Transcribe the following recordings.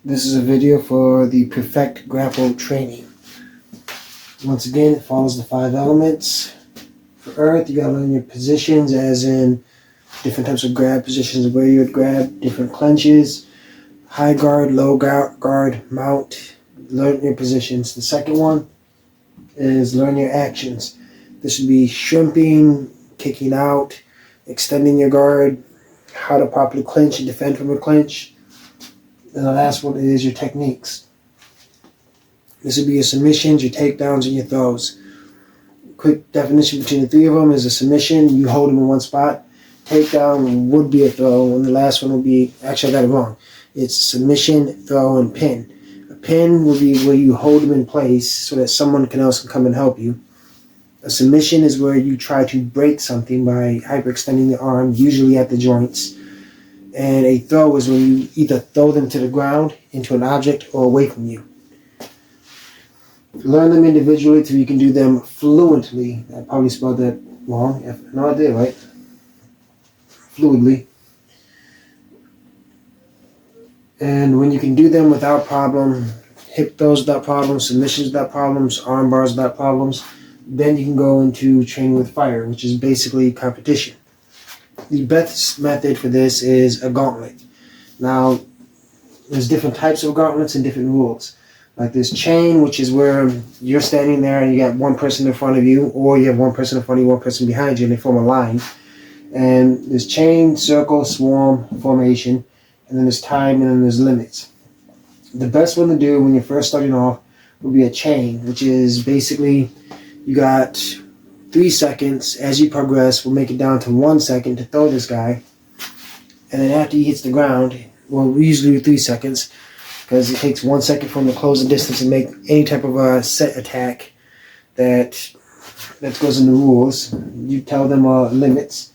This is a video for the Perfect Grapple training. Once again, it follows the 5 elements. For Earth, you gotta learn your positions, as in different types of grab positions, where you would grab, different clenches, high guard, low guard, mount. Learn your positions. The second one is learn your actions. This would be shrimping, kicking out, extending your guard, how to properly clinch and defend from a clinch. And the last one is your techniques. This would be your submissions, your takedowns, and your throws. Quick definition between the 3 of them is a submission, you hold them in one spot. Takedown would be a throw, and the last one would be, actually I got it wrong. It's submission, throw, and pin. A pin would be where you hold them in place so that someone else can come and help you. A submission is where you try to break something by hyperextending the arm, usually at the joints. And a throw is when you either throw them to the ground, into an object, or away from you. Learn them individually so you can do them fluently. I probably spelled that wrong. No, I did, right? Fluidly. And when you can do them without problem, hip throws without problems, submissions without problems, arm bars without problems, then you can go into training with fire, which is basically competition. The best method for this is a gauntlet. Now, there's different types of gauntlets and different rules. Like this chain, which is where you're standing there and you got one person in front of you, or you have one person in front of you, one person behind you, and they form a line. And there's chain, circle, swarm, formation, and then there's time, and then there's limits. The best one to do when you're first starting off would be a chain, which is basically you got 3 seconds. As you progress, we'll make it down to 1 second to throw this guy. And then after he hits the ground, well, we usually do 3 seconds because it takes 1 second for him to close the distance and make any type of a set attack that goes in the rules. You tell them limits.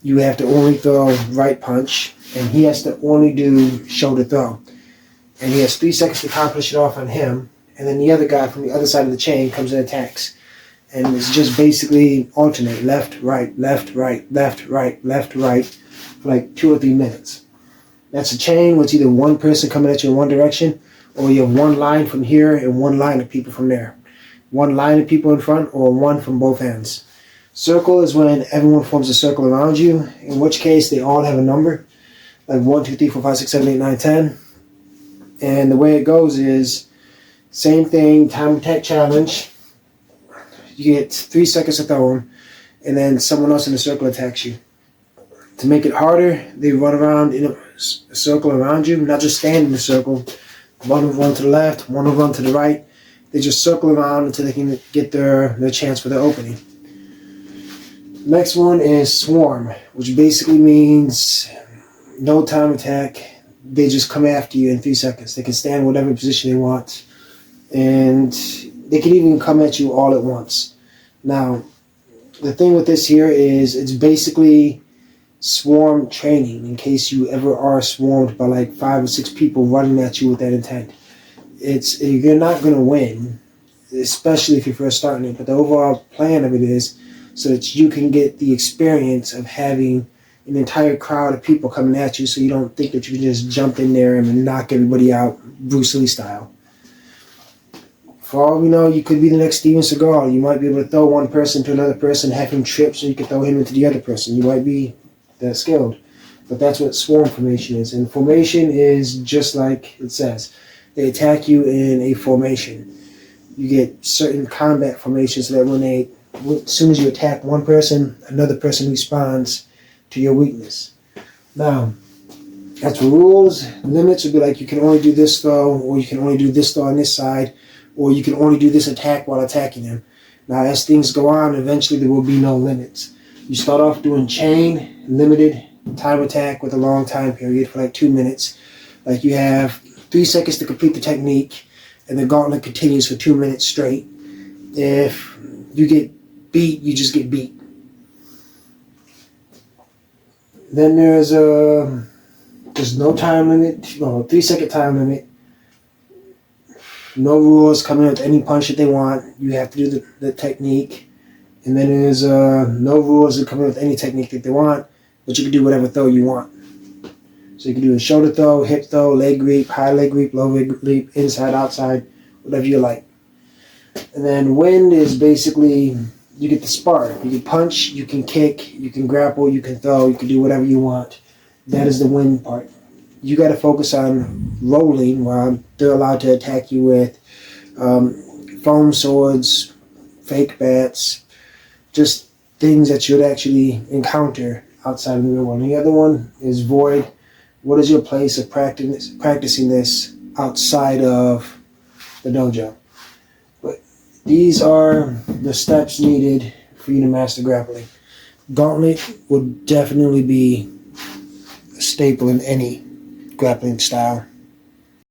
You have to only throw right punch, and he has to only do shoulder throw. And he has 3 seconds to accomplish it off on him, and then the other guy from the other side of the chain comes and attacks. And it's just basically alternate, left, right, left, right, left, right, left, right, for like 2 or 3 minutes. That's a chain, which either one person coming at you in one direction, or you have one line from here and one line of people from there. One line of people in front, or one from both ends. Circle is when everyone forms a circle around you, in which case they all have a number, like 1, 2, 3, 4, 5, 6, 7, 8, 9, 10. And the way it goes is, same thing, time attack challenge. You get 3 seconds to throw them, and then someone else in the circle attacks you. To make it harder, they run around in a circle around you, not just stand in the circle. One will run to the left, one will run to the right. They just circle around until they can get their chance for their opening. Next one is swarm, which basically means no time attack. They just come after you in 3 seconds. They can stand whatever position they want, and they can even come at you all at once. Now, the thing with this here is it's basically swarm training in case you ever are swarmed by like 5 or 6 people running at you with that intent. You're not going to win, especially if you're first starting it, but the overall plan of it is so that you can get the experience of having an entire crowd of people coming at you, so you don't think that you can just jump in there and knock everybody out Bruce Lee style. For all we know, you could be the next Steven Seagal. You might be able to throw one person to another person, have him trip so you can throw him into the other person. You might be that skilled. But that's what swarm formation is. And formation is just like it says. They attack you in a formation. You get certain combat formations so that as soon as you attack one person, another person responds to your weakness. Now, as for rules, limits would be like you can only do this throw, or you can only do this throw on this side, or you can only do this attack while attacking him. Now, as things go on, eventually there will be no limits. You start off doing chain, limited time attack with a long time period for like 2 minutes. Like you have 3 seconds to complete the technique, and the gauntlet continues for 2 minutes straight. If you get beat, you just get beat. Then there's no time limit, 3 second time limit. No rules, coming with any punch that they want. You have to do the technique. And then there's no rules of coming with any technique that they want, but you can do whatever throw you want. So you can do a shoulder throw, hip throw, leg sweep, high leg sweep, low leg sweep, inside, outside, whatever you like. And then wind is basically you get the spark. You can punch, you can kick, you can grapple, you can throw, you can do whatever you want. That is the wind part. You got to focus on rolling while they're allowed to attack you with foam swords, fake bats, just things that you'd actually encounter outside of the real world. And the other one is void. What is your place of practicing this outside of the dojo? But these are the steps needed for you to master grappling. Gauntlet would definitely be a staple in any grappling style.